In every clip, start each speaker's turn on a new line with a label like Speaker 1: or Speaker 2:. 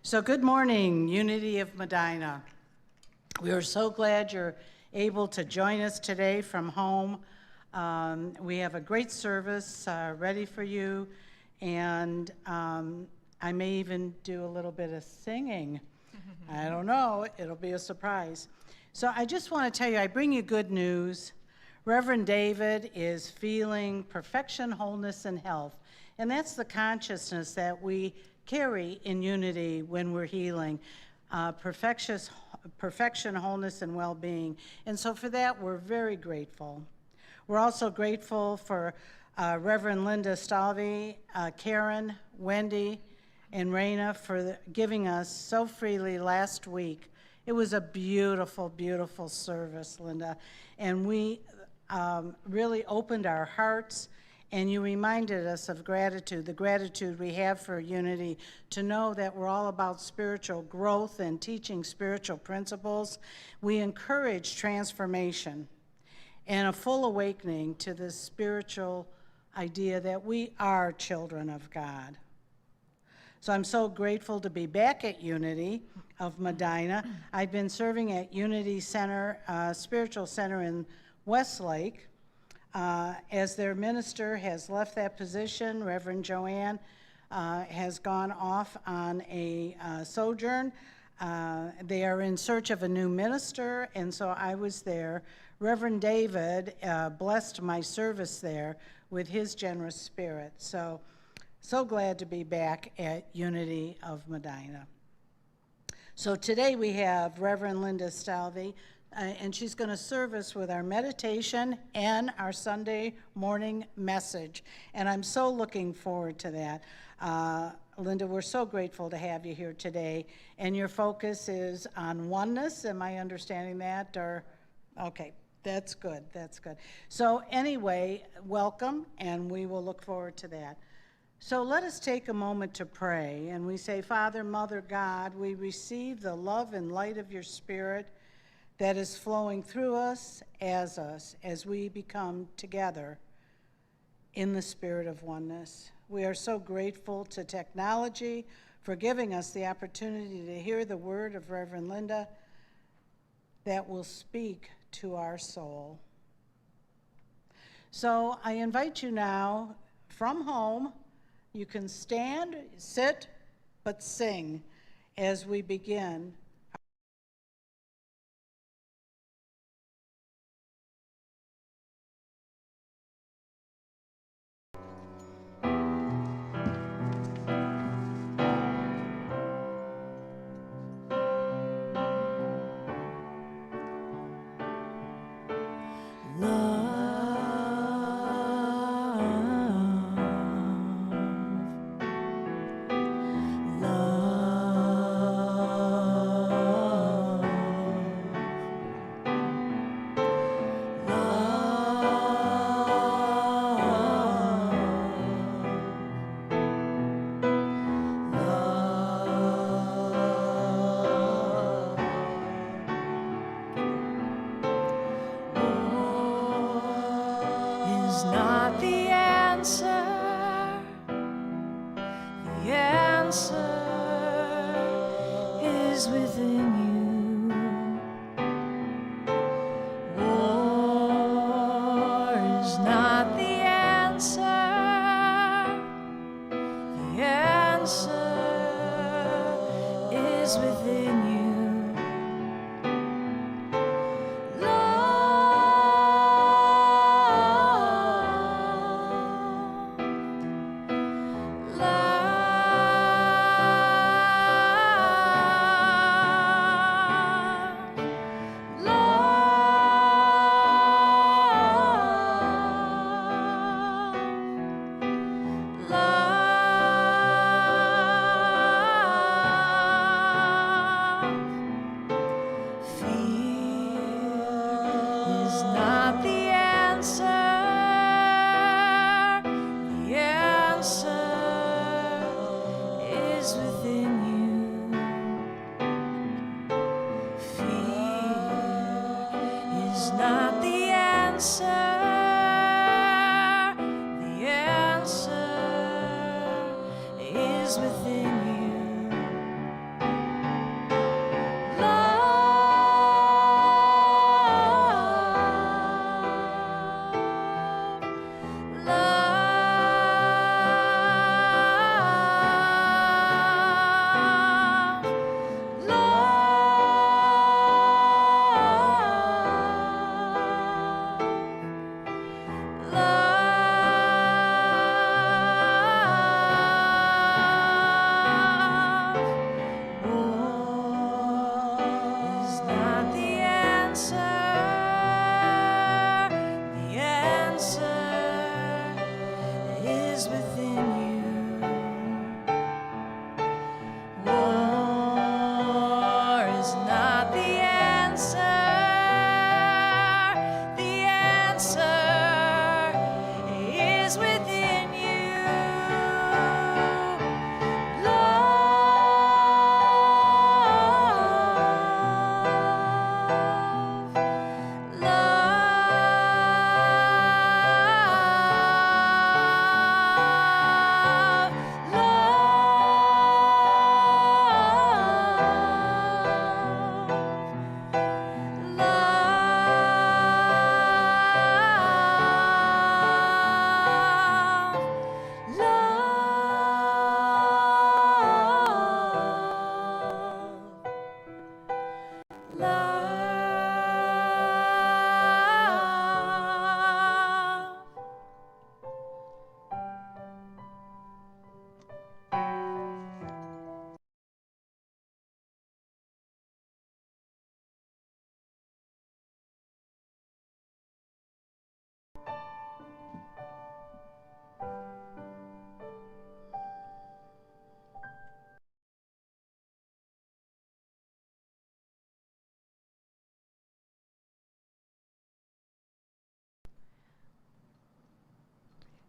Speaker 1: So good morning, Unity of Medina. We are so glad you're able to join us today from home. We have a great service ready for you, and I may even do a little bit of singing. I don't know, it'll be a surprise. So I just want to tell you, I bring you good news. Reverend David is feeling perfection, wholeness, and health, and that's the consciousness that we carry in unity when we're healing, perfection, wholeness, and well-being. And so for that, we're very grateful. We're also grateful for Reverend Linda Stalvey, Karen, Wendy, and Raina for giving us so freely last week. It was a beautiful, beautiful service, Linda. And we really opened our hearts, and you reminded us of gratitude, the gratitude we have for unity, to know that we're all about spiritual growth and teaching spiritual principles. We encourage transformation and a full awakening to the spiritual idea that we are children of God. So I'm so grateful to be back at Unity of Medina. I've been serving at Unity Center, Spiritual Center in Westlake. As their minister has left that position, Reverend Joanne has gone off on a sojourn. They are in search of a new minister, and so I was there. Reverend David blessed my service there with his generous spirit. So glad to be back at Unity of Medina. So today we have Reverend Linda Stalvey, and she's going to serve us with our meditation and our Sunday morning message. And I'm so looking forward to that. Linda, we're so grateful to have you here today. And your focus is on oneness. Am I understanding that? Or okay, that's good. That's good. So anyway, welcome, and we will look forward to that. So let us take a moment to pray. And we say, Father, Mother, God, we receive the love and light of your Spirit that is flowing through us as we become together in the spirit of oneness. We are so grateful to technology for giving us the opportunity to hear the word of Reverend Linda that will speak to our soul. So I invite you now from home. You can stand, sit, but sing as we begin.
Speaker 2: is within you.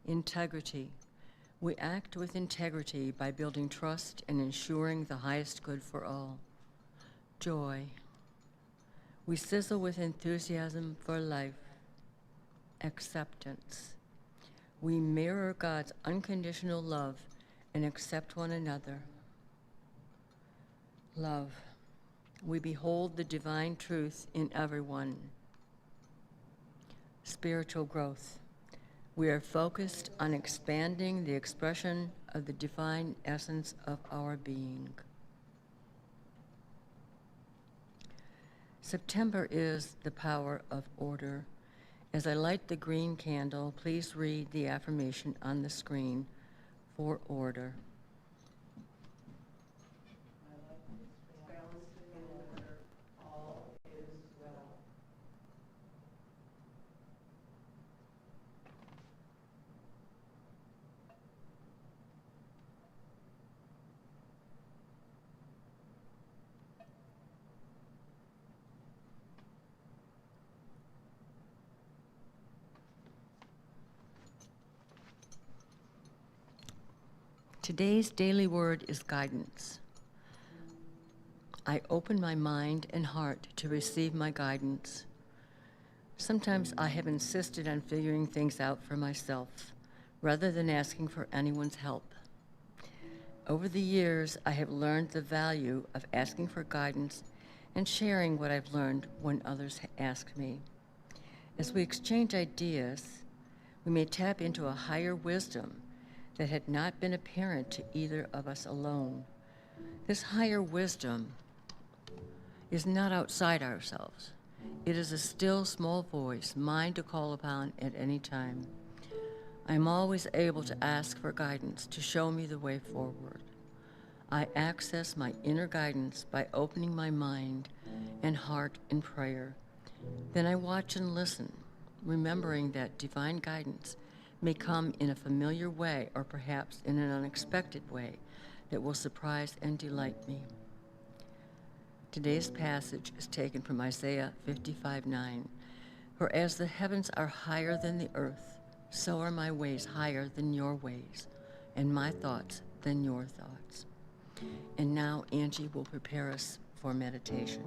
Speaker 3: Integrity. We act with integrity by building trust and ensuring the highest good for all. Joy. We sizzle with enthusiasm for life. Acceptance. We mirror God's unconditional love and accept one another. Love. We behold the divine truth in everyone. Spiritual growth. We are focused on expanding the expression of the divine essence of our being. September is the power of order. As I light the green candle, please read the affirmation on the screen for order. Today's daily word is guidance. I open my mind and heart to receive my guidance. Sometimes I have insisted on figuring things out for myself, rather than asking for anyone's help. Over the years, I have learned the value of asking for guidance and sharing what I've learned when others ask me. As we exchange ideas, we may tap into a higher wisdom that had not been apparent to either of us alone. This higher wisdom is not outside ourselves. It is a still, small voice, mine to call upon at any time. I am always able to ask for guidance to show me the way forward. I access my inner guidance by opening my mind and heart in prayer. Then I watch and listen, remembering that divine guidance may come in a familiar way or perhaps in an unexpected way that will surprise and delight me. Today's passage is taken from Isaiah 55:9. For as the heavens are higher than the earth, so are my ways higher than your ways, and my thoughts than your thoughts. And now Angie will prepare us for meditation.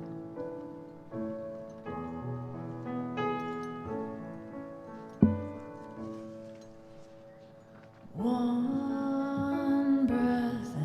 Speaker 2: One breath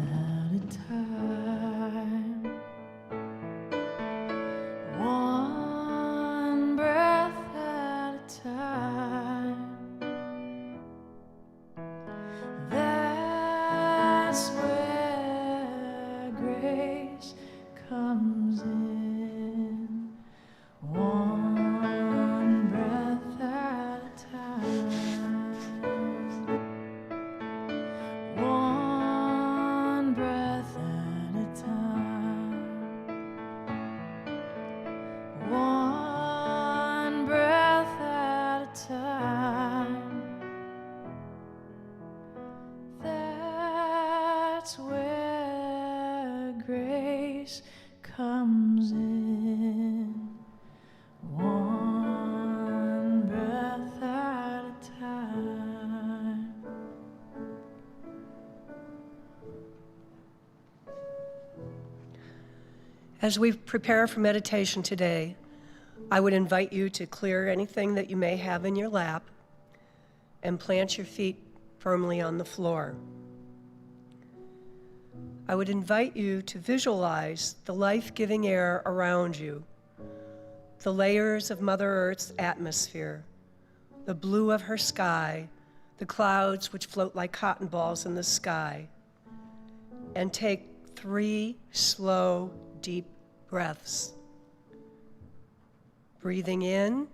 Speaker 2: that's where grace comes in. One breath at a time.
Speaker 4: As we prepare for meditation today, I would invite you to clear anything that you may have in your lap and plant your feet firmly on the floor. I would invite you to visualize the life-giving air around you, the layers of Mother Earth's atmosphere, the blue of her sky, the clouds which float like cotton balls in the sky, and take 3 slow, deep breaths. Breathing in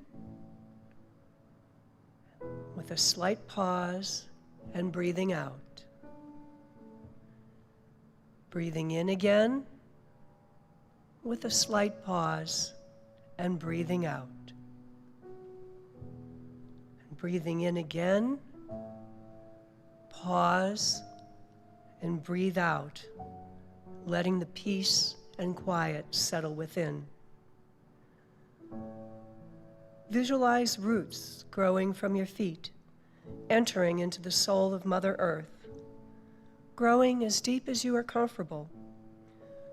Speaker 4: with a slight pause and breathing out. Breathing in again with a slight pause and breathing out. And breathing in again, pause and breathe out, letting the peace and quiet settle within. Visualize roots growing from your feet, entering into the soul of Mother Earth, growing as deep as you are comfortable.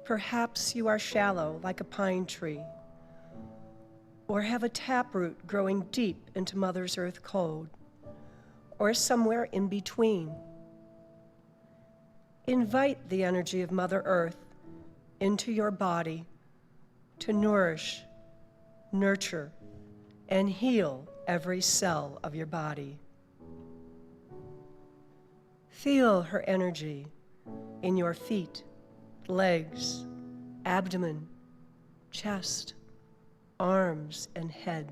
Speaker 4: Perhaps you are shallow like a pine tree, or have a taproot growing deep into Mother Earth's cold, or somewhere in between. Invite the energy of Mother Earth into your body to nourish, nurture, and heal every cell of your body. Feel her energy in your feet, legs, abdomen, chest, arms, and head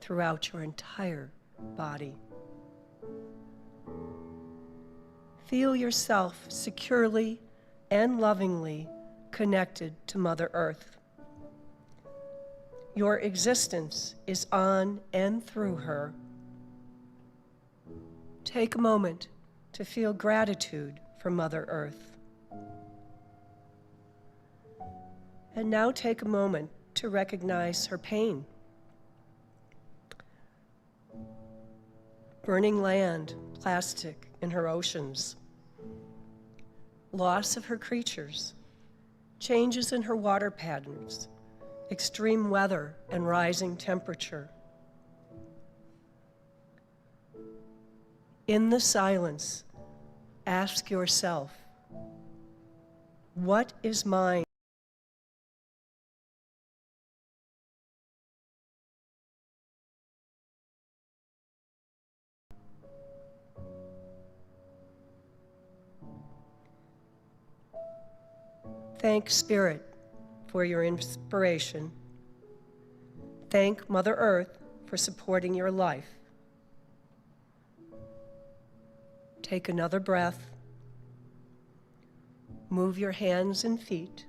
Speaker 4: throughout your entire body. Feel yourself securely and lovingly connected to Mother Earth. Your existence is on and through her. Take a moment to feel gratitude for Mother Earth. And now take a moment to recognize her pain. Burning land, plastic in her oceans, loss of her creatures, changes in her water patterns, extreme weather and rising temperature. In the silence, ask yourself, what is mine? Thank Spirit for your inspiration. Thank Mother Earth for supporting your life. Take another breath. Move your hands and feet,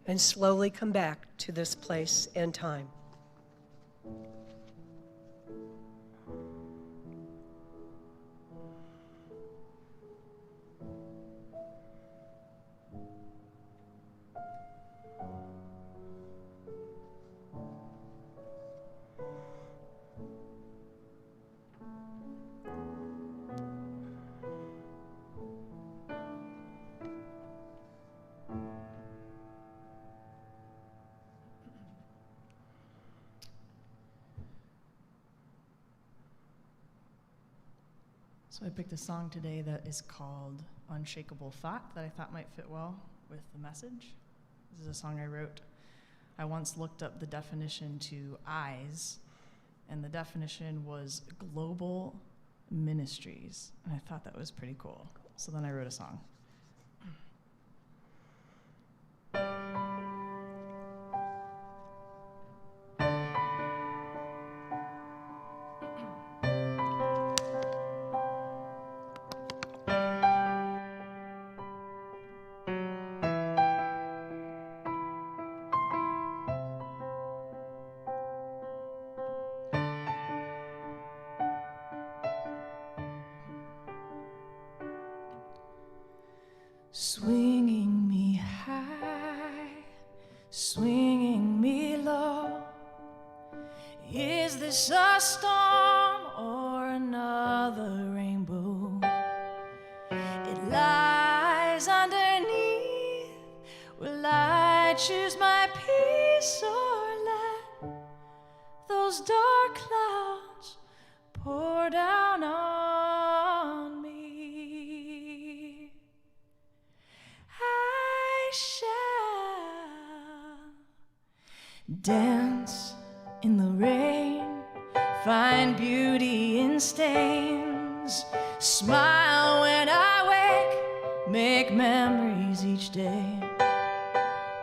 Speaker 4: and slowly come back to this place and time.
Speaker 2: So I picked a song today that is called Unshakable Thought that I thought might fit well with the message. This is a song I wrote. I once looked up the definition to eyes, and the definition was global ministries, and I thought that was pretty cool. So then I wrote a song. swinging me high, swinging me low. Is this a storm or another rainbow? It lies underneath. Will I choose my peace or let those dark clouds pour down on me? I shall dance in the rain, find beauty in stains, smile when I wake, make memories each day.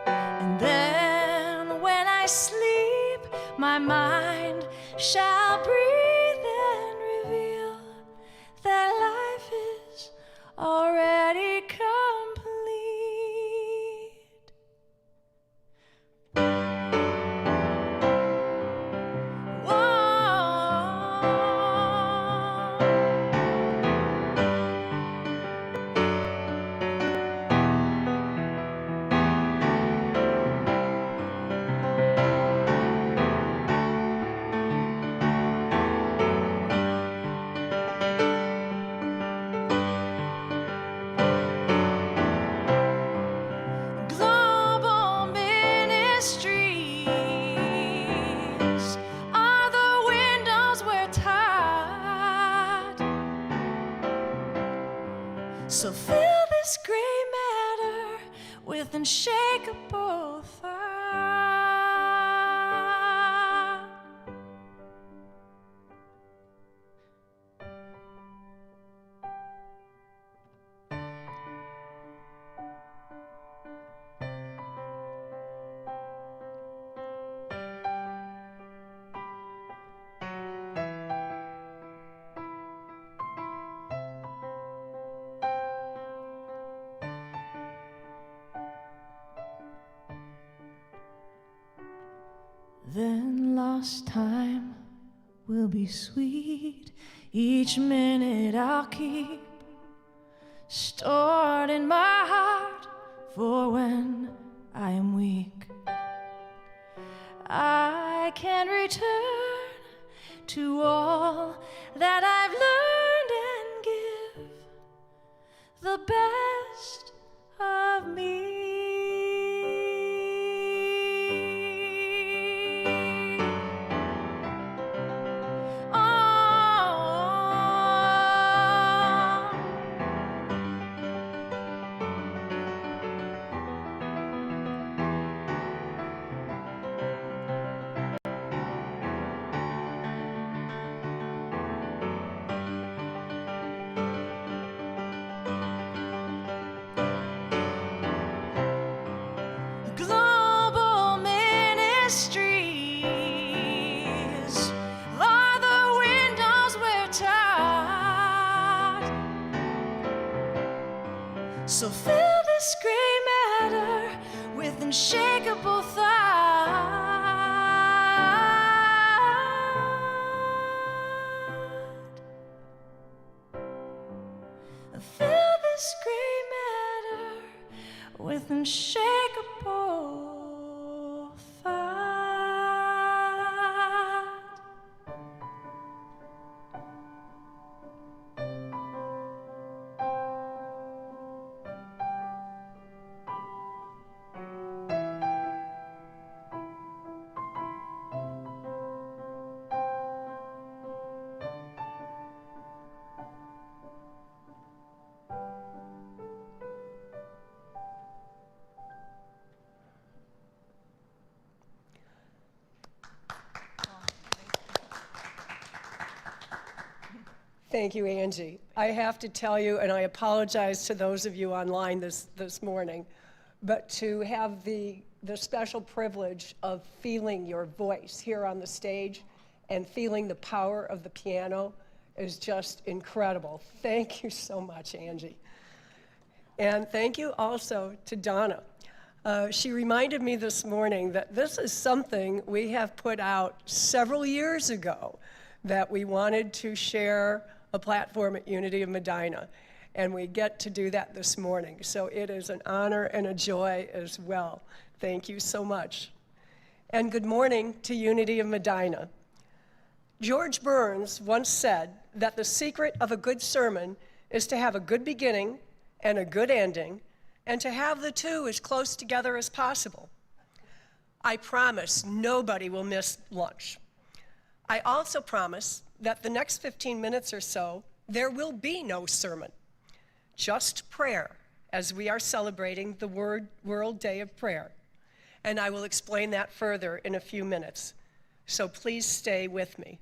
Speaker 2: And then when I sleep, my mind shall breathe and reveal that life is already complete. Global ministries are the windows we're tied. So fill this gray matter with unshakable fire. Then lost time will be sweet. Each minute I'll keep stored in my heart for when I am weak. I can return to all that I've learned and give the best of me. Global ministries are the windows we're tied. So fill this gray matter with unshakable thought. Fill this gray matter with unshakable thought.
Speaker 4: Thank you, Angie. I have to tell you, and I apologize to those of you online this morning, but to have the special privilege of feeling your voice here on the stage and feeling the power of the piano is just incredible. Thank you so much, Angie. And thank you also to Donna. She reminded me this morning that this is something we have put out several years ago, that we wanted to share a platform at Unity of Medina. and we get to do that this morning. So it is an honor and a joy as well. Thank you so much. And good morning to Unity of Medina. George Burns once said that the secret of a good sermon is to have a good beginning and a good ending, and to have the two as close together as possible. I promise nobody will miss lunch. I also promise that the next 15 minutes or so, there will be no sermon, just prayer, as we are celebrating the World Day of Prayer. And I will explain that further in a few minutes. So please stay with me.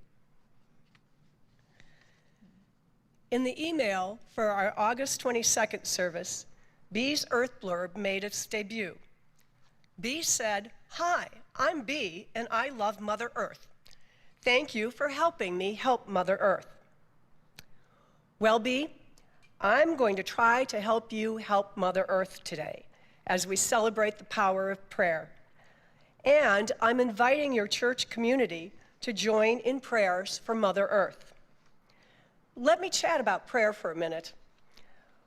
Speaker 4: In the email for our August 22nd service, Bee's Earth blurb made its debut. Bee said, "Hi, I'm Bee, and I love Mother Earth. Thank you for helping me help Mother Earth." Well, Bee, I'm going to try to help you help Mother Earth today as we celebrate the power of prayer. And I'm inviting your church community to join in prayers for Mother Earth. Let me chat about prayer for a minute.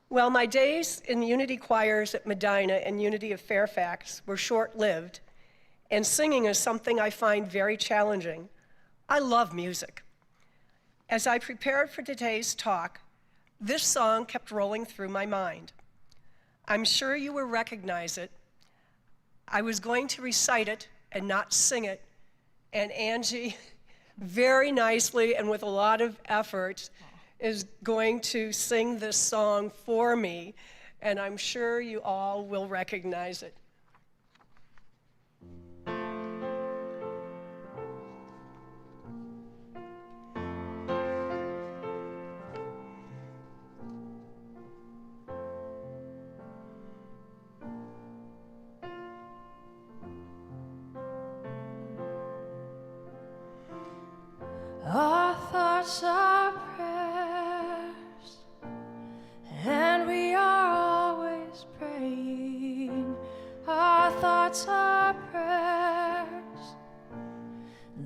Speaker 4: Well, my days in Unity choirs at Medina and Unity of Fairfax were short-lived, and singing is something I find very challenging. I love music. As I prepared for today's talk, this song kept rolling through my mind. I'm sure you will recognize it. I was going to recite it and not sing it, and Angie, very nicely and with a lot of effort, is going to sing this song for me, and I'm sure you all will recognize it.
Speaker 5: Our thoughts are prayers, and we are always praying. Our thoughts are prayers.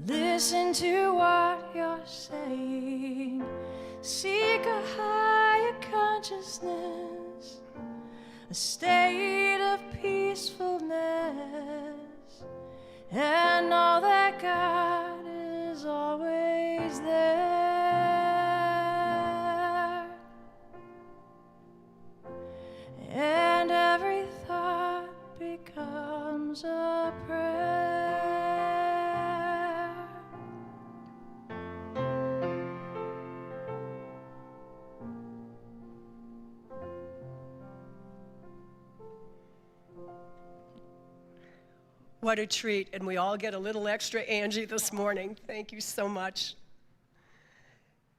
Speaker 5: Listen to what you're saying. Seek a higher consciousness, a state of peacefulness, and know that God is always there. And every thought becomes a prayer.
Speaker 4: What a treat, and we all get a little extra Angie this morning. Thank you so much.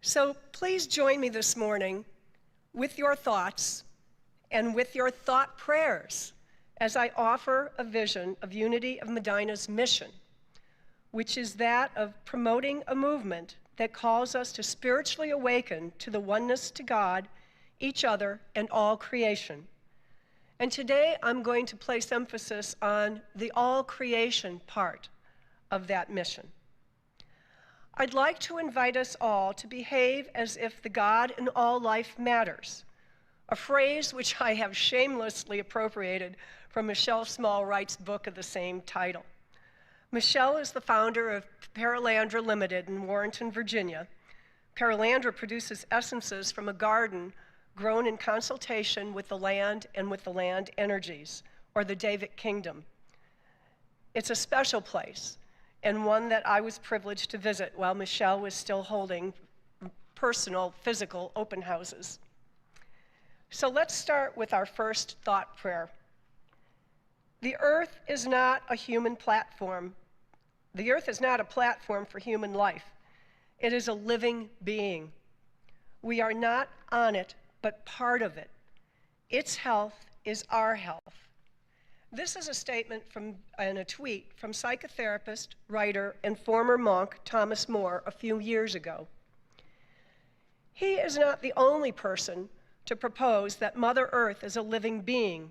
Speaker 4: So please join me this morning with your thoughts and with your thought prayers as I offer a vision of Unity of Medina's mission, which is that of promoting a movement that calls us to spiritually awaken to the oneness to God, each other, and all creation. And today I'm going to place emphasis on the all creation part of that mission. I'd like to invite us all to behave as if the God in all life matters, a phrase which I have shamelessly appropriated from Michelle Smallwright's book of the same title. Michelle is the founder of Paralandra Limited in Warrenton, Virginia. Paralandra produces essences from a garden grown in consultation with the land and with the land energies, or the Davic Kingdom. It's a special place, and one that I was privileged to visit while Michelle was still holding personal, physical open houses. So let's start with our first thought prayer. The earth is not a human platform. The earth is not a platform for human life. It is a living being. We are not on it, but part of it. Its health is our health. This is a statement and a tweet from psychotherapist, writer, and former monk Thomas More a few years ago. He is not the only person to propose that Mother Earth is a living being.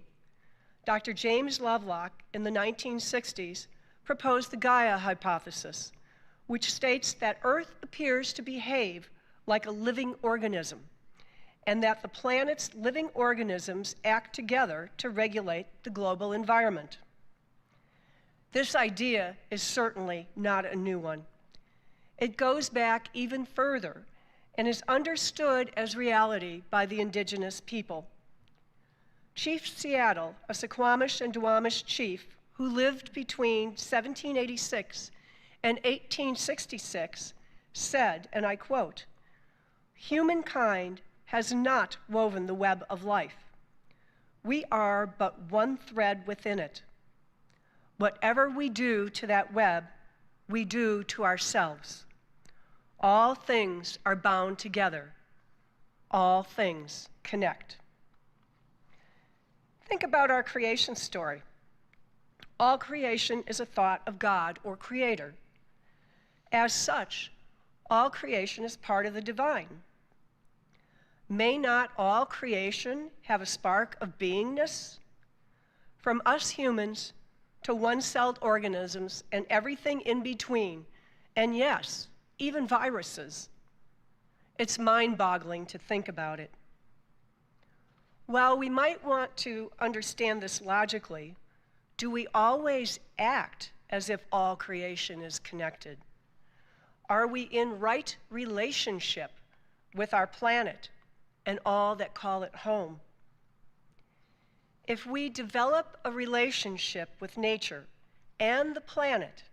Speaker 4: Dr. James Lovelock in the 1960s proposed the Gaia hypothesis, which states that Earth appears to behave like a living organism, and that the planet's living organisms act together to regulate the global environment. This idea is certainly not a new one. It goes back even further and is understood as reality by the indigenous people. Chief Seattle, a Suquamish and Duwamish chief who lived between 1786 and 1866, said, and I quote, "Humankind has not woven the web of life. We are but one thread within it. Whatever we do to that web, we do to ourselves. All things are bound together. All things connect." Think about our creation story. All creation is a thought of God or Creator. As such, all creation is part of the divine. May not all creation have a spark of beingness? From us humans to one-celled organisms and everything in between, and yes, even viruses. It's mind-boggling to think about it. While we might want to understand this logically, do we always act as if all creation is connected? Are we in right relationship with our planet and all that call it home? If we develop a relationship with nature and the planet,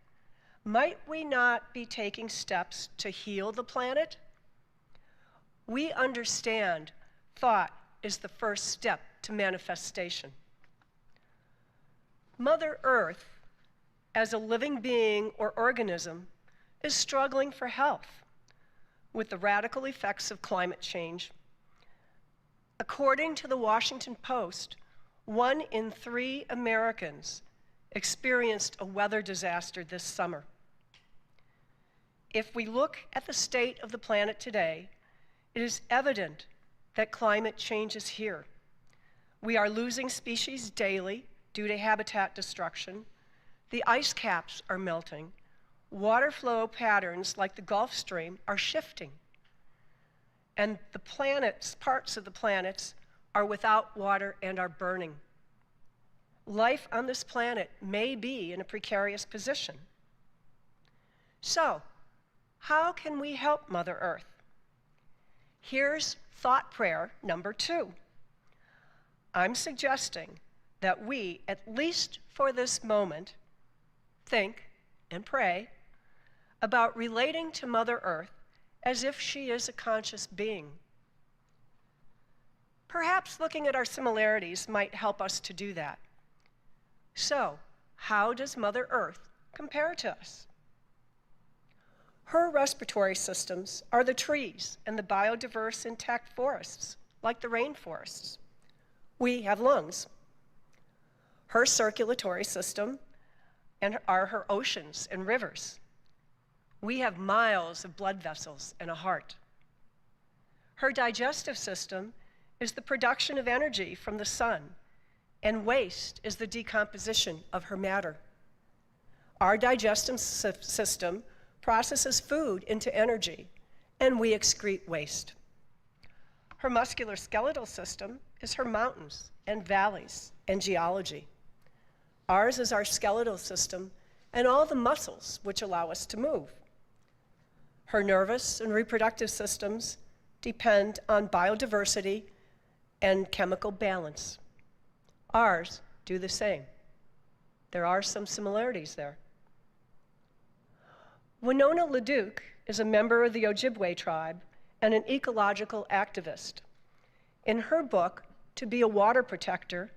Speaker 4: might we not be taking steps to heal the planet? We understand thought is the first step to manifestation. Mother Earth, as a living being or organism, is struggling for health with the radical effects of climate change. According to the Washington Post, 1 in 3 Americans experienced a weather disaster this summer. If we look at the state of the planet today, it is evident that climate change is here. We are losing species daily due to habitat destruction. The ice caps are melting. Water flow patterns like the Gulf Stream are shifting. And the planets, parts of the planets, are without water and are burning. Life on this planet may be in a precarious position. So, how can we help Mother Earth? Here's thought prayer number 2. I'm suggesting that we, at least for this moment, think and pray about relating to Mother Earth as if she is a conscious being. Perhaps looking at our similarities might help us to do that. So, how does Mother Earth compare to us? Her respiratory systems are the trees and the biodiverse intact forests, like the rainforests. We have lungs. Her circulatory system are her oceans and rivers. We have miles of blood vessels and a heart. Her digestive system is the production of energy from the sun, and waste is the decomposition of her matter. Our digestive system processes food into energy, and we excrete waste. Her musculoskeletal system is her mountains and valleys and geology. Ours is our skeletal system and all the muscles which allow us to move. Her nervous and reproductive systems depend on biodiversity and chemical balance. Ours do the same. There are some similarities there. Winona LaDuke is a member of the Ojibwe tribe and an ecological activist. In her book, To Be a Water Protector,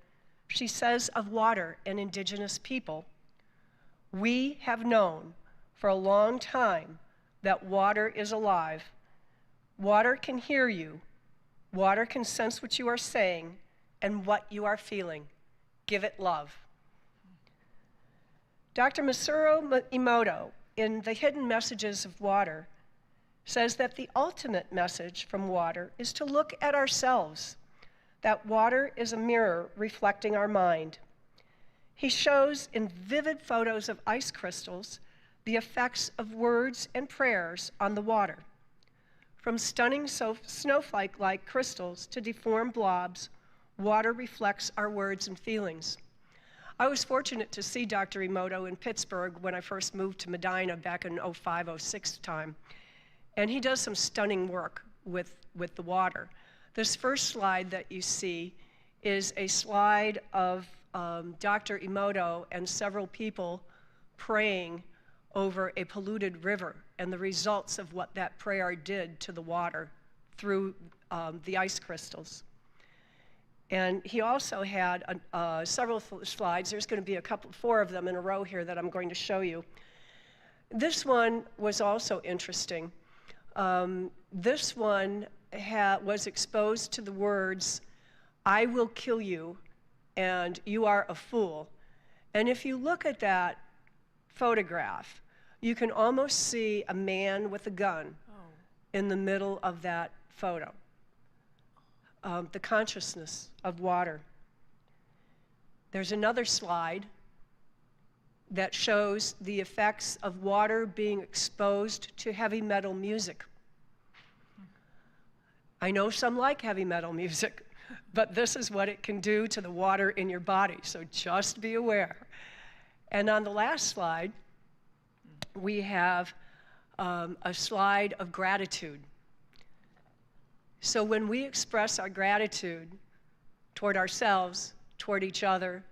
Speaker 4: she says of water and indigenous people, "We have known for a long time that water is alive. Water can hear you. Water can sense what you are saying and what you are feeling. Give it love." Dr. Masaru Emoto, in The Hidden Messages of Water, says that the ultimate message from water is to look at ourselves, that water is a mirror reflecting our mind. He shows in vivid photos of ice crystals the effects of words and prayers on the water. From stunning snowflake-like crystals to deformed blobs, water reflects our words and feelings. I was fortunate to see Dr. Emoto in Pittsburgh when I first moved to Medina back in 05-06 time. And he does some stunning work with the water. This first slide that you see is a slide of Dr. Emoto and several people praying over a polluted river and the results of what that prayer did to the water through the ice crystals. And he also had several slides. There's going to be four of them in a row here that I'm going to show you. This one was also interesting. This one was exposed to the words, "I will kill you, and you are a fool." And if you look at that photograph, you can almost see a man with a gun in the middle of that photo. The consciousness of water. There's another slide that shows the effects of water being exposed to heavy metal music. I know some like heavy metal music, but this is what it can do to the water in your body, so just be aware. And on the last slide, we have a slide of gratitude. So when we express our gratitude toward ourselves, toward each other,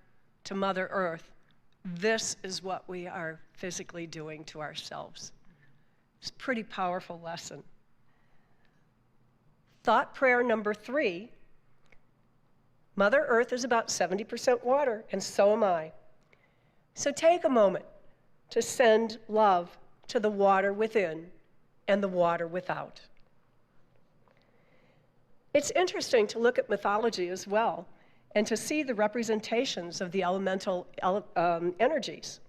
Speaker 4: to Mother Earth, this is what we are physically doing to ourselves. It's a pretty powerful lesson. Thought prayer number 3. Mother Earth is about 70% water, and so am I. So take a moment to send love to the water within and the water without. It's interesting to look at mythology as well and to see the representations of the elemental energies.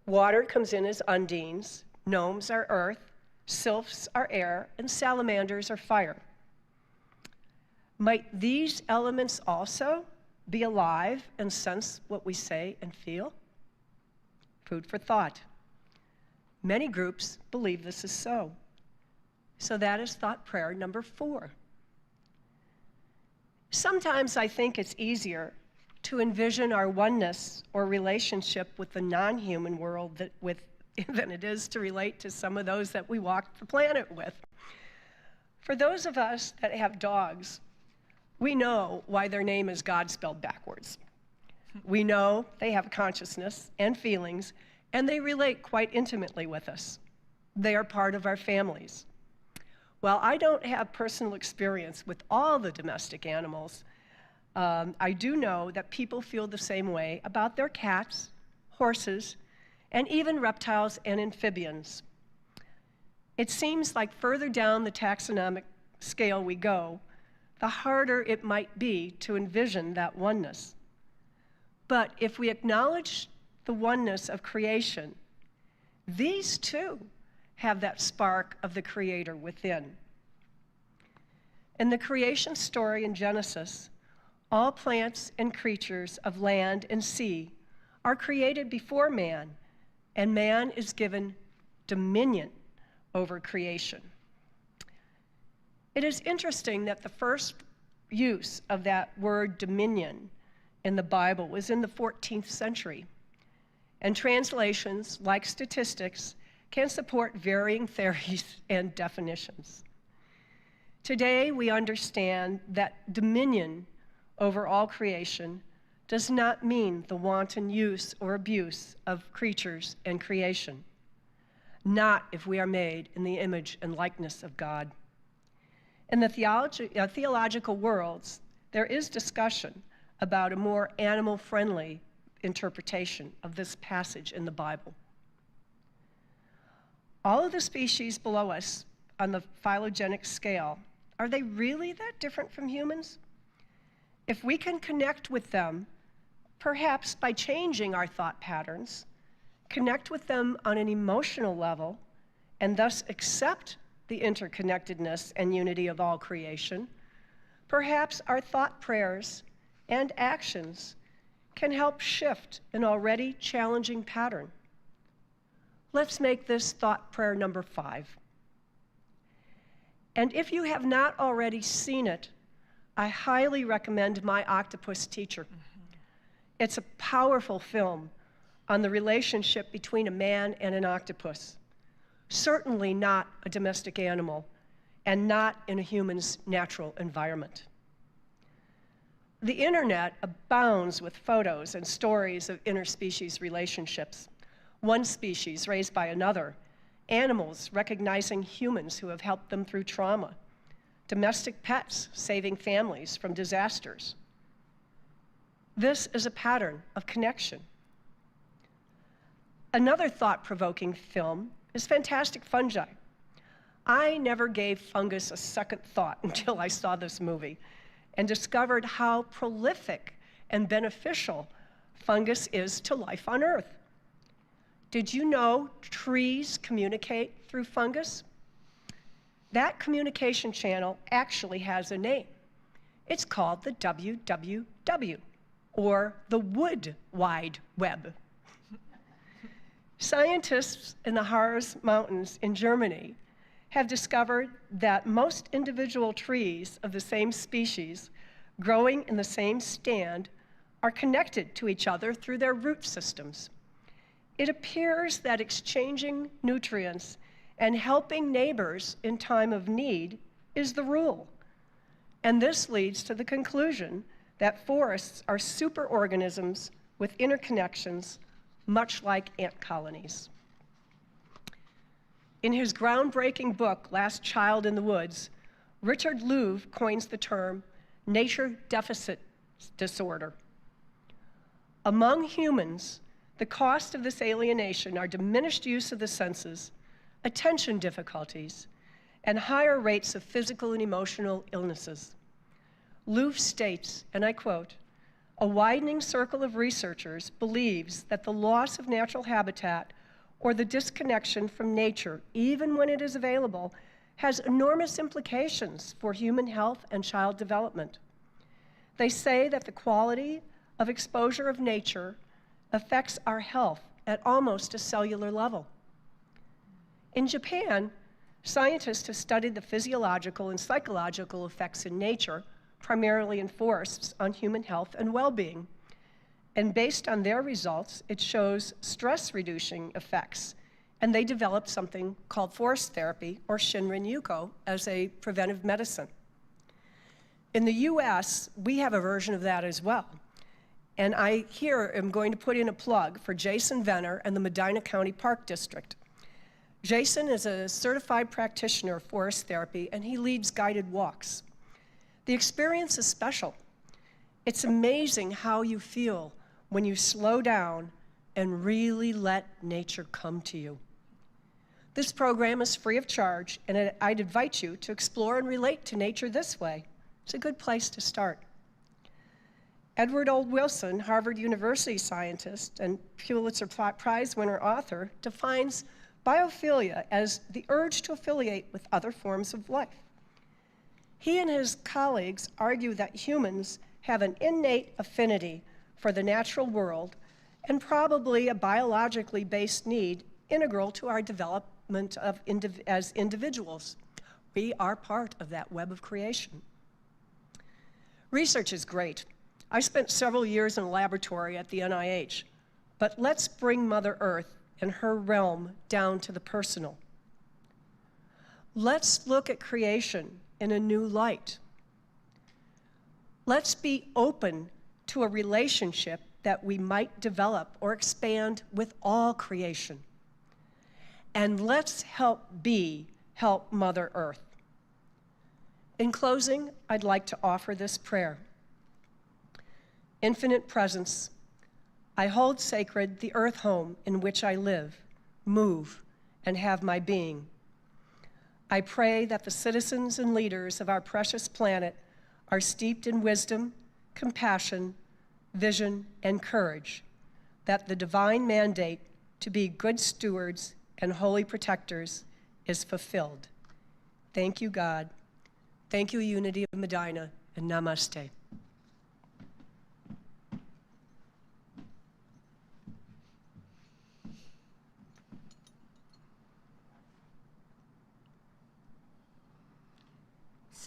Speaker 4: Water comes in as undines, gnomes are earth, sylphs are air, and salamanders are fire. Might these elements also be alive and sense what we say and feel? Food for thought. Many groups believe this is so. So that is thought prayer number 4. Sometimes I think it's easier to envision our oneness or relationship with the non-human world than it is to relate to some of those that we walk the planet with. For those of us that have dogs, we know why their name is God spelled backwards. We know they have consciousness and feelings, and they relate quite intimately with us. They are part of our families. While I don't have personal experience with all the domestic animals, I do know that people feel the same way about their cats, horses, and even reptiles and amphibians. It seems like further down the taxonomic scale we go, the harder it might be to envision that oneness. But if we acknowledge the oneness of creation, these too have that spark of the Creator within. In the creation story in Genesis, all plants and creatures of land and sea are created before man, and man is given dominion over creation. It is interesting that the first use of that word dominion in the Bible was in the 14th century, and translations, like statistics, can support varying theories and definitions. Today, we understand that dominion over all creation does not mean the wanton use or abuse of creatures and creation, not if we are made in the image and likeness of God. In the theological worlds, there is discussion about a more animal-friendly interpretation of this passage in the Bible. All of the species below us on the phylogenetic scale, are they really that different from humans? If we can connect with them, perhaps by changing our thought patterns, connect with them on an emotional level, and thus accept the interconnectedness and unity of all creation, perhaps our thought prayers and actions can help shift an already challenging pattern. Let's make this thought prayer number 5. And if you have not already seen it, I highly recommend My Octopus Teacher. It's a powerful film on the relationship between a man and an octopus. Certainly not a domestic animal, and not in a human's natural environment. The internet abounds with photos and stories of interspecies relationships. One species raised by another, animals recognizing humans who have helped them through trauma, domestic pets saving families from disasters. This is a pattern of connection. Another thought-provoking film is Fantastic Fungi. I never gave fungus a second thought until I saw this movie and discovered how prolific and beneficial fungus is to life on Earth. Did you know trees communicate through fungus? That communication channel actually has a name. It's called the WWW, or the Wood Wide Web. Scientists in the Harz Mountains in Germany have discovered that most individual trees of the same species growing in the same stand are connected to each other through their root systems. It appears that exchanging nutrients and helping neighbors in time of need is the rule. And this leads to the conclusion that forests are superorganisms with interconnections, much like ant colonies. In his groundbreaking book, Last Child in the Woods, Richard Louv coins the term nature deficit disorder. Among humans, the cost of this alienation are diminished use of the senses, attention difficulties, and higher rates of physical and emotional illnesses. Louv states, and I quote, "A widening circle of researchers believes that the loss of natural habitat or the disconnection from nature, even when it is available, has enormous implications for human health and child development. They say that the quality of exposure of nature affects our health at almost a cellular level." In Japan, scientists have studied the physiological and psychological effects in nature, primarily in forests, on human health and well-being. And based on their results, it shows stress-reducing effects. And they developed something called forest therapy, or Shinrin-Yuko, as a preventive medicine. In the US, we have a version of that as well. And I here am going to put in a plug for Jason Venner and the Medina County Park District. Jason is a certified practitioner of forest therapy, and he leads guided walks. The experience is special. It's amazing how you feel when you slow down and really let nature come to you. This program is free of charge, and I'd invite you to explore and relate to nature this way. It's a good place to start. Edward O. Wilson, Harvard University scientist and Pulitzer Prize winner author, defines biophilia as the urge to affiliate with other forms of life. He and his colleagues argue that humans have an innate affinity for the natural world and probably a biologically based need integral to our development as individuals. We are part of that web of creation. Research is great. I spent several years in a laboratory at the NIH, but let's bring Mother Earth and her realm down to the personal. Let's look at creation in a new light. Let's be open to a relationship that we might develop or expand with all creation. And let's help Mother Earth. In closing, I'd like to offer this prayer. Infinite Presence, I hold sacred the earth home in which I live, move, and have my being. I pray that the citizens and leaders of our precious planet are steeped in wisdom, compassion, vision, and courage, that the divine mandate to be good stewards and holy protectors is fulfilled. Thank you, God. Thank you, Unity of Medina, and namaste.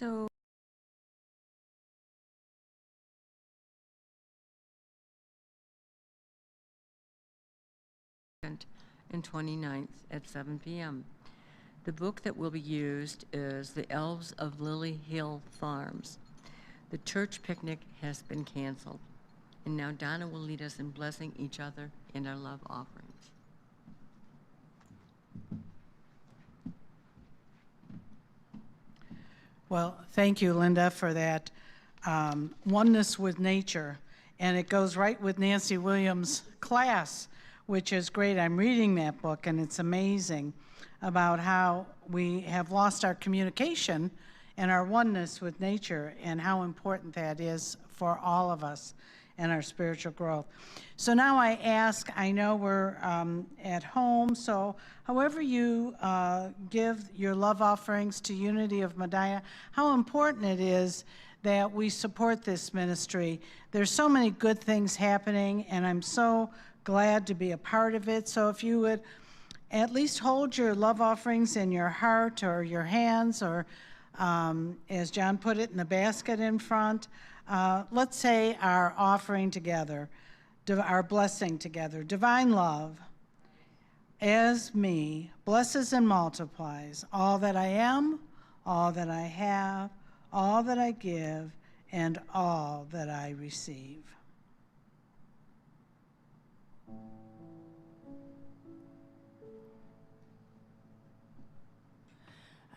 Speaker 3: So and 29th at 7 p.m. The book that will be used is The Elves of Lily Hill Farms. The church picnic has been canceled. And now Donna will lead us in blessing each other in our love offerings.
Speaker 1: Well, thank you, Linda, for that oneness with nature. And it goes right with Nancy Williams' class, which is great. I'm reading that book, and it's amazing about how we have lost our communication and our oneness with nature and how important that is for all of us and our spiritual growth. So now I ask, I know we're at home, so however you give your love offerings to Unity of Medina, how important it is that we support this ministry. There's so many good things happening, and I'm so glad to be a part of it. So if you would at least hold your love offerings in your heart or your hands, or as John put it, in the basket in front. Let's say our offering together, our blessing together. Divine love, as me, blesses and multiplies all that I am, all that I have, all that I give, and all that I receive.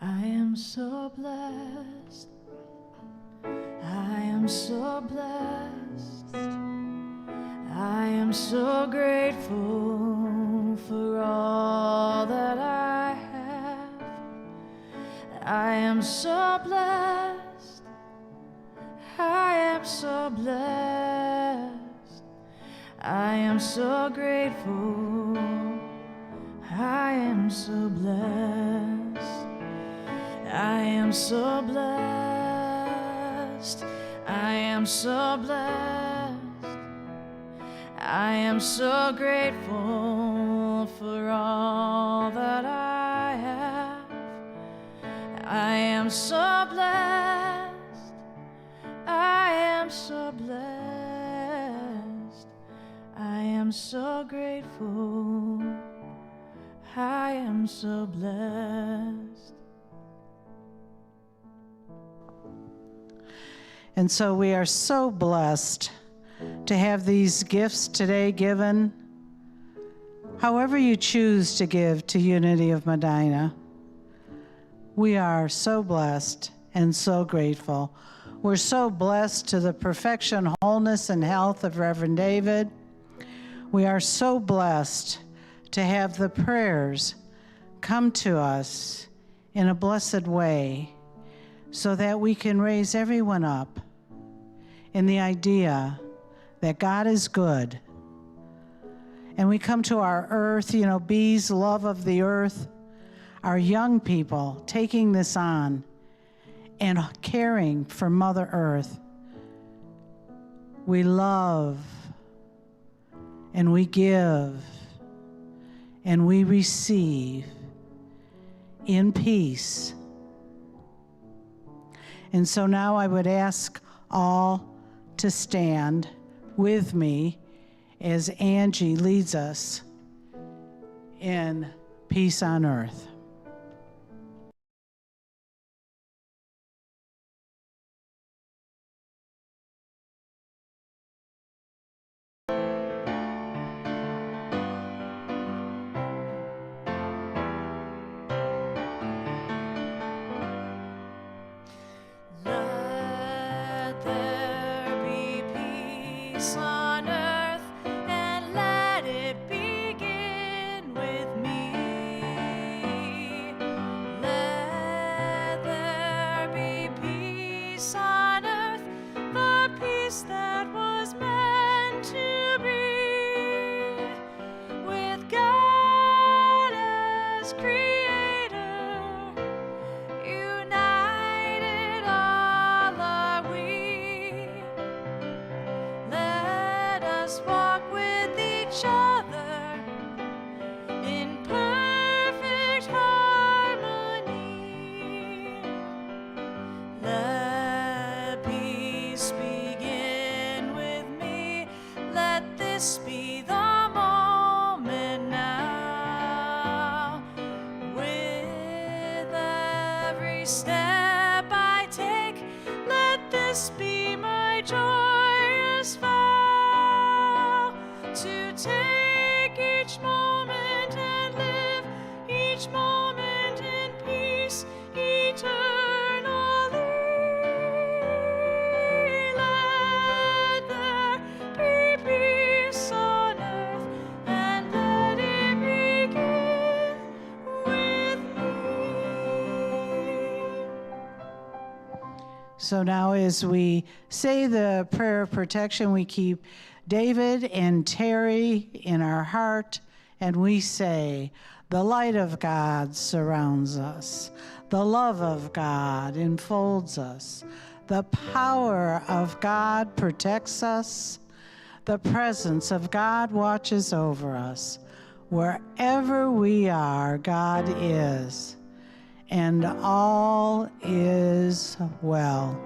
Speaker 5: I am so blessed. I am so blessed. I am so grateful for all that I have. I am so blessed. I am so blessed. I am so grateful. I am so blessed. I am so blessed. I am so blessed. I am so grateful for all that I have. I am so blessed. I am so blessed. I am so grateful. I am so blessed.
Speaker 1: And so we are so blessed to have these gifts today given. However you choose to give to Unity of Medina, we are so blessed and so grateful. We're so blessed to the perfection, wholeness, and health of Reverend David. We are so blessed to have the prayers come to us in a blessed way so that we can raise everyone up in the idea that God is good. And we come to our earth, bees' love of the earth, our young people taking this on and caring for Mother Earth. We love and we give and we receive in peace. And so now I would ask all to stand with me as Angie leads us in Peace on Earth.
Speaker 5: Let there be peace on earth, and let it begin with me. Let there be peace on earth, the peace that was meant to be, with God as creator. United all are we. Let us walk with each other in perfect harmony. Let this be my joyous vow, to take each moment and live each moment in peace eternally. Let there be peace on earth, and let it begin with me.
Speaker 1: So now as we say the prayer of protection, we keep David and Terry in our heart, and we say, the light of God surrounds us. The love of God enfolds us. The power of God protects us. The presence of God watches over us. Wherever we are, God is. And all is well.